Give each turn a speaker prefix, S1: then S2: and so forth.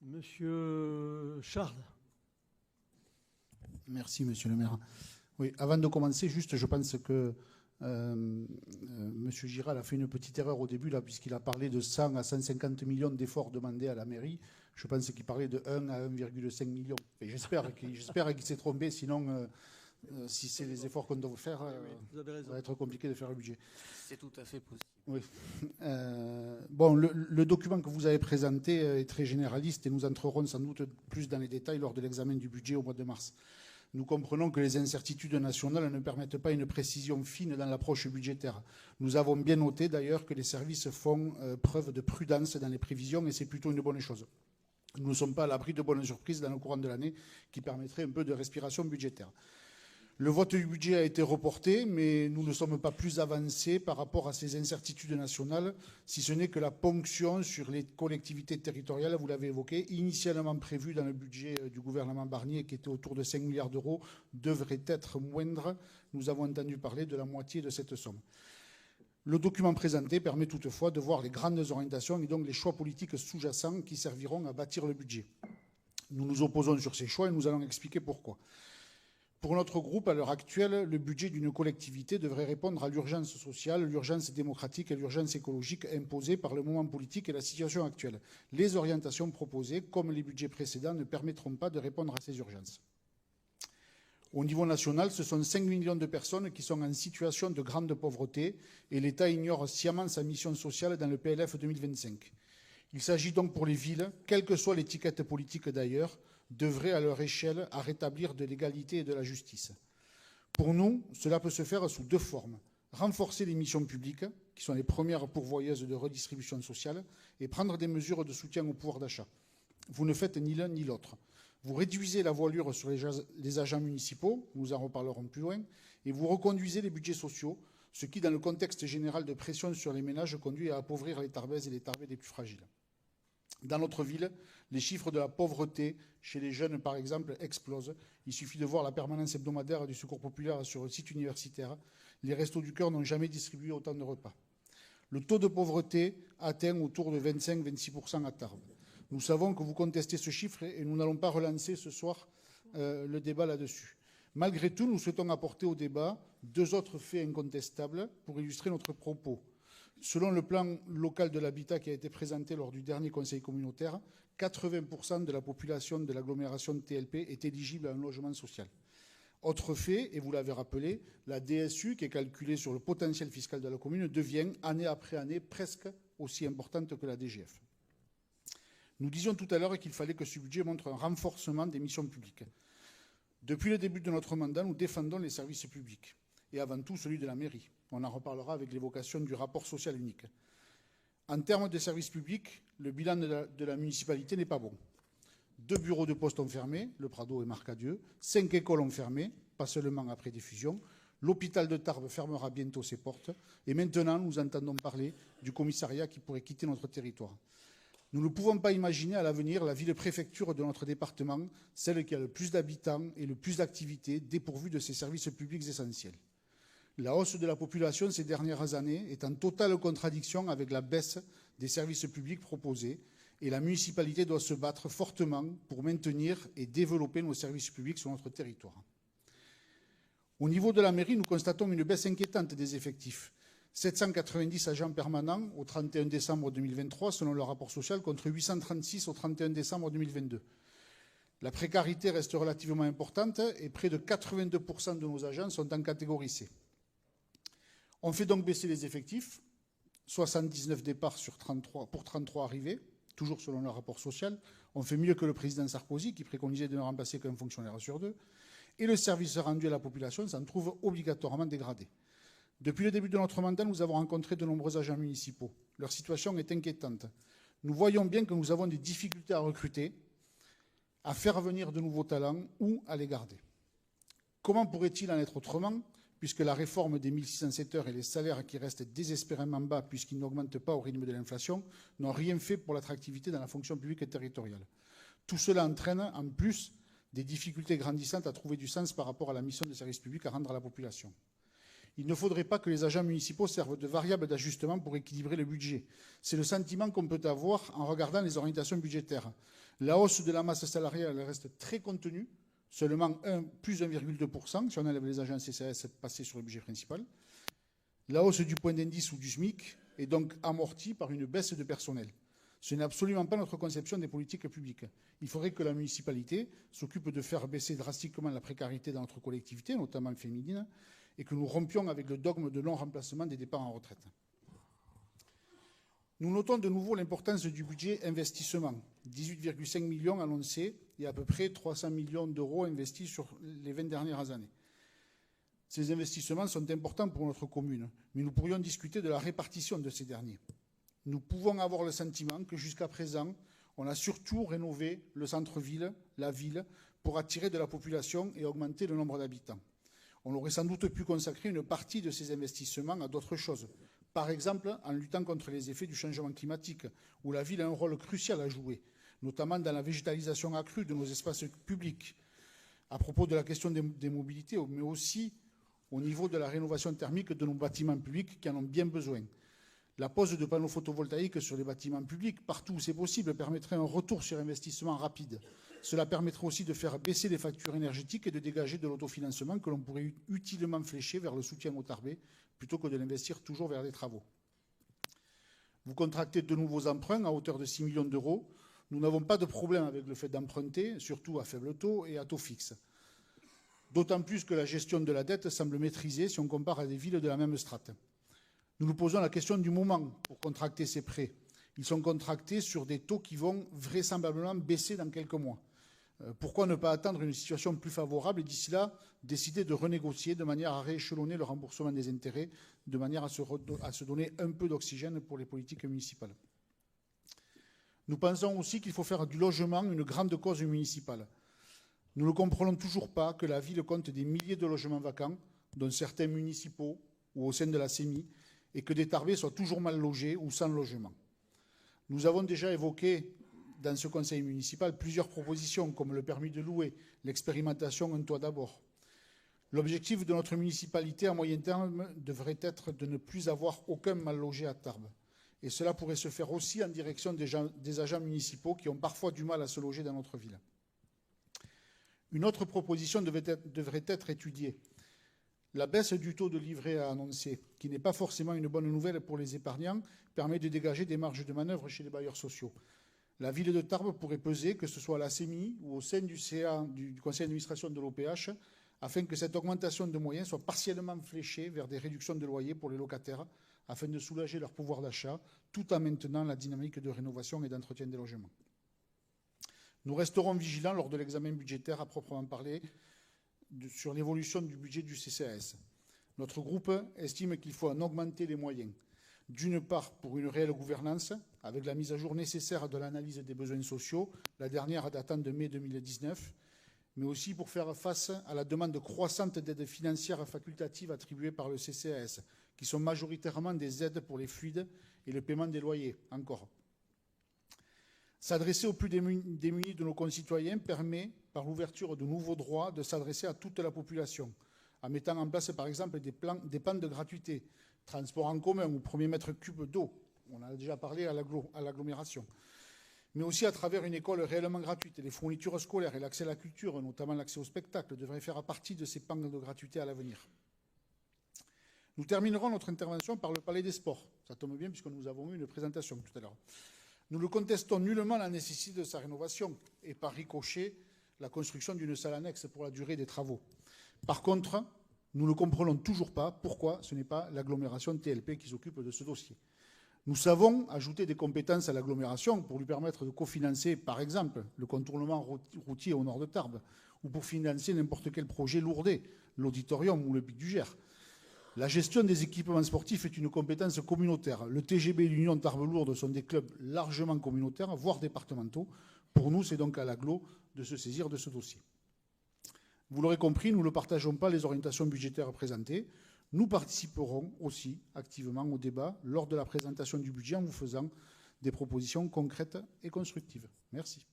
S1: Monsieur Charles.
S2: Merci, monsieur le maire. Oui, avant de commencer, juste, je pense que monsieur Giral a fait une petite erreur au début, là, puisqu'il a parlé de 100 à 150 millions d'efforts demandés à la mairie. Je pense qu'il parlait de 1 à 1,5 million. J'espère qu'il s'est trompé, sinon, si c'est les efforts qu'on doit faire,
S1: Vous avez raison.
S2: ça va être compliqué de faire le budget.
S3: C'est tout à fait possible.
S2: Oui. Bon, le document que vous avez présenté est très généraliste et nous entrerons sans doute plus dans les détails lors de l'examen du budget au mois de mars. Nous comprenons que les incertitudes nationales ne permettent pas une précision fine dans l'approche budgétaire. Nous avons bien noté d'ailleurs que les services font preuve de prudence dans les prévisions et c'est plutôt une bonne chose. Nous ne sommes pas à l'abri de bonnes surprises dans le courant de l'année qui permettraient un peu de respiration budgétaire. Le vote du budget a été reporté, mais nous ne sommes pas plus avancés par rapport à ces incertitudes nationales, si ce n'est que la ponction sur les collectivités territoriales, vous l'avez évoqué, initialement prévue dans le budget du gouvernement Barnier, qui était autour de 5 milliards d'euros, devrait être moindre. Nous avons entendu parler de la moitié de cette somme. Le document présenté permet toutefois de voir les grandes orientations et donc les choix politiques sous-jacents qui serviront à bâtir le budget. Nous nous opposons sur ces choix et nous allons expliquer pourquoi. Pour notre groupe, à l'heure actuelle, le budget d'une collectivité devrait répondre à l'urgence sociale, l'urgence démocratique et l'urgence écologique imposées par le moment politique et la situation actuelle. Les orientations proposées, comme les budgets précédents, ne permettront pas de répondre à ces urgences. Au niveau national, ce sont 5 millions de personnes qui sont en situation de grande pauvreté et l'État ignore sciemment sa mission sociale dans le PLF 2025. Il s'agit donc pour les villes, quelle que soit l'étiquette politique d'ailleurs, d'œuvrer à leur échelle à rétablir de l'égalité et de la justice. Pour nous, cela peut se faire sous deux formes. Renforcer les missions publiques, qui sont les premières pourvoyeuses de redistribution sociale, et prendre des mesures de soutien au pouvoir d'achat. Vous ne faites ni l'un ni l'autre. Vous réduisez la voilure sur les agents municipaux, nous en reparlerons plus loin, et vous reconduisez les budgets sociaux, ce qui, dans le contexte général de pression sur les ménages, conduit à appauvrir les Tarbaises et les Tarbais les plus fragiles. Dans notre ville, les chiffres de la pauvreté chez les jeunes, par exemple, explosent. Il suffit de voir la permanence hebdomadaire du Secours populaire sur le site universitaire. Les Restos du Cœur n'ont jamais distribué autant de repas. Le taux de pauvreté atteint autour de 25-26% à Tarbes. Nous savons que vous contestez ce chiffre et nous n'allons pas relancer ce soir le débat là-dessus. Malgré tout, nous souhaitons apporter au débat deux autres faits incontestables pour illustrer notre propos. Selon le plan local de l'habitat qui a été présenté lors du dernier conseil communautaire, 80% de la population de l'agglomération de TLP est éligible à un logement social. Autre fait, et vous l'avez rappelé, la DSU, qui est calculée sur le potentiel fiscal de la commune, devient année après année presque aussi importante que la DGF. Nous disions tout à l'heure qu'il fallait que ce budget montre un renforcement des missions publiques. Depuis le début de notre mandat, nous défendons les services publics, et avant tout celui de la mairie. On en reparlera avec l'évocation du rapport social unique. En termes de services publics, le bilan de la municipalité n'est pas bon. 2 bureaux de poste ont fermé, le Prado et Marcadieu. 5 écoles ont fermé, pas seulement après des fusions. L'hôpital de Tarbes fermera bientôt ses portes. Et maintenant, nous entendons parler du commissariat qui pourrait quitter notre territoire. Nous ne pouvons pas imaginer à l'avenir la ville-préfecture de notre département, celle qui a le plus d'habitants et le plus d'activités, dépourvue de ses services publics essentiels. La hausse de la population ces dernières années est en totale contradiction avec la baisse des services publics proposés et la municipalité doit se battre fortement pour maintenir et développer nos services publics sur notre territoire. Au niveau de la mairie, nous constatons une baisse inquiétante des effectifs. 790 agents permanents au 31 décembre 2023, selon le rapport social, contre 836 au 31 décembre 2022. La précarité reste relativement importante et près de 82% de nos agents sont en catégorie C. On fait donc baisser les effectifs, 79 départs pour 33 arrivées, toujours selon le rapport social. On fait mieux que le président Sarkozy qui préconisait de ne remplacer qu'un fonctionnaire sur deux. Et le service rendu à la population s'en trouve obligatoirement dégradé. Depuis le début de notre mandat, nous avons rencontré de nombreux agents municipaux. Leur situation est inquiétante. Nous voyons bien que nous avons des difficultés à recruter, à faire venir de nouveaux talents ou à les garder. Comment pourrait-il en être autrement ? Puisque la réforme des 1607 heures et les salaires qui restent désespérément bas puisqu'ils n'augmentent pas au rythme de l'inflation n'ont rien fait pour l'attractivité dans la fonction publique et territoriale. Tout cela entraîne, en plus, des difficultés grandissantes à trouver du sens par rapport à la mission de service public à rendre à la population. Il ne faudrait pas que les agents municipaux servent de variable d'ajustement pour équilibrer le budget. C'est le sentiment qu'on peut avoir en regardant les orientations budgétaires. La hausse de la masse salariale reste très contenue, seulement plus 1,2% si on enlève les agents CCAS passés sur le budget principal. La hausse du point d'indice ou du SMIC est donc amortie par une baisse de personnel. Ce n'est absolument pas notre conception des politiques publiques. Il faudrait que la municipalité s'occupe de faire baisser drastiquement la précarité dans notre collectivité, notamment féminine, et que nous rompions avec le dogme de non-remplacement des départs en retraite. Nous notons de nouveau l'importance du budget investissement. 18,5 millions annoncés et à peu près 300 millions d'euros investis sur les 20 dernières années. Ces investissements sont importants pour notre commune, mais nous pourrions discuter de la répartition de ces derniers. Nous pouvons avoir le sentiment que jusqu'à présent, on a surtout rénové le centre-ville, la ville, pour attirer de la population et augmenter le nombre d'habitants. On aurait sans doute pu consacrer une partie de ces investissements à d'autres choses. Par exemple, en luttant contre les effets du changement climatique, où la ville a un rôle crucial à jouer, notamment dans la végétalisation accrue de nos espaces publics, à propos de la question des mobilités, mais aussi au niveau de la rénovation thermique de nos bâtiments publics qui en ont bien besoin. La pose de panneaux photovoltaïques sur les bâtiments publics, partout où c'est possible, permettrait un retour sur investissement rapide. Cela permettrait aussi de faire baisser les factures énergétiques et de dégager de l'autofinancement que l'on pourrait utilement flécher vers le soutien au Tarbet, plutôt que de l'investir toujours vers des travaux. Vous contractez de nouveaux emprunts à hauteur de 6 millions d'euros. Nous n'avons pas de problème avec le fait d'emprunter, surtout à faible taux et à taux fixe. D'autant plus que la gestion de la dette semble maîtrisée si on compare à des villes de la même strate. Nous nous posons la question du moment pour contracter ces prêts. Ils sont contractés sur des taux qui vont vraisemblablement baisser dans quelques mois. Pourquoi ne pas attendre une situation plus favorable et d'ici là décider de renégocier de manière à rééchelonner le remboursement des intérêts, de manière à se donner un peu d'oxygène pour les politiques municipales. Nous pensons aussi qu'il faut faire du logement une grande cause municipale. Nous ne comprenons toujours pas que la ville compte des milliers de logements vacants, dont certains municipaux ou au sein de la CEMI, et que des Tarbais soient toujours mal logés ou sans logement. Nous avons déjà évoqué dans ce conseil municipal plusieurs propositions, comme le permis de louer, l'expérimentation Un toit d'abord. L'objectif de notre municipalité à moyen terme devrait être de ne plus avoir aucun mal logé à Tarbes. Et cela pourrait se faire aussi en direction des agents municipaux qui ont parfois du mal à se loger dans notre ville. Une autre proposition devrait être étudiée. La baisse du taux de livret à annoncer, qui n'est pas forcément une bonne nouvelle pour les épargnants, permet de dégager des marges de manœuvre chez les bailleurs sociaux. La ville de Tarbes pourrait peser, que ce soit à la CEMI ou au sein du CA, du conseil d'administration de l'OPH, afin que cette augmentation de moyens soit partiellement fléchée vers des réductions de loyers pour les locataires, afin de soulager leur pouvoir d'achat, tout en maintenant la dynamique de rénovation et d'entretien des logements. Nous resterons vigilants lors de l'examen budgétaire à proprement parler sur l'évolution du budget du CCAS. Notre groupe estime qu'il faut en augmenter les moyens. D'une part, pour une réelle gouvernance, avec la mise à jour nécessaire de l'analyse des besoins sociaux, la dernière datant de mai 2019, mais aussi pour faire face à la demande croissante d'aides financières facultatives attribuées par le CCAS, qui sont majoritairement des aides pour les fluides et le paiement des loyers, encore. S'adresser aux plus démunis de nos concitoyens permet, par l'ouverture de nouveaux droits, de s'adresser à toute la population, en mettant en place, par exemple, des plans de gratuité, transport en commun ou premier mètre cube d'eau, on a déjà parlé à l'agglomération, mais aussi à travers une école réellement gratuite. Les fournitures scolaires et l'accès à la culture, notamment l'accès au spectacle, devraient faire partie de ces plans de gratuité à l'avenir. Nous terminerons notre intervention par le Palais des Sports. Ça tombe bien puisque nous avons eu une présentation tout à l'heure. Nous ne contestons nullement la nécessité de sa rénovation et par ricochet la construction d'une salle annexe pour la durée des travaux. Par contre, nous ne comprenons toujours pas pourquoi ce n'est pas l'agglomération TLP qui s'occupe de ce dossier. Nous savons ajouter des compétences à l'agglomération pour lui permettre de cofinancer, par exemple, le contournement routier au nord de Tarbes, ou pour financer n'importe quel projet lourdé, l'auditorium ou le Pic du Gers. La gestion des équipements sportifs est une compétence communautaire. Le TGB et l'Union Tarbes-Lourdes sont des clubs largement communautaires, voire départementaux. Pour nous, c'est donc à l'agglo de se saisir de ce dossier. Vous l'aurez compris, nous ne partageons pas les orientations budgétaires présentées. Nous participerons aussi activement au débat lors de la présentation du budget en vous faisant des propositions concrètes et constructives. Merci.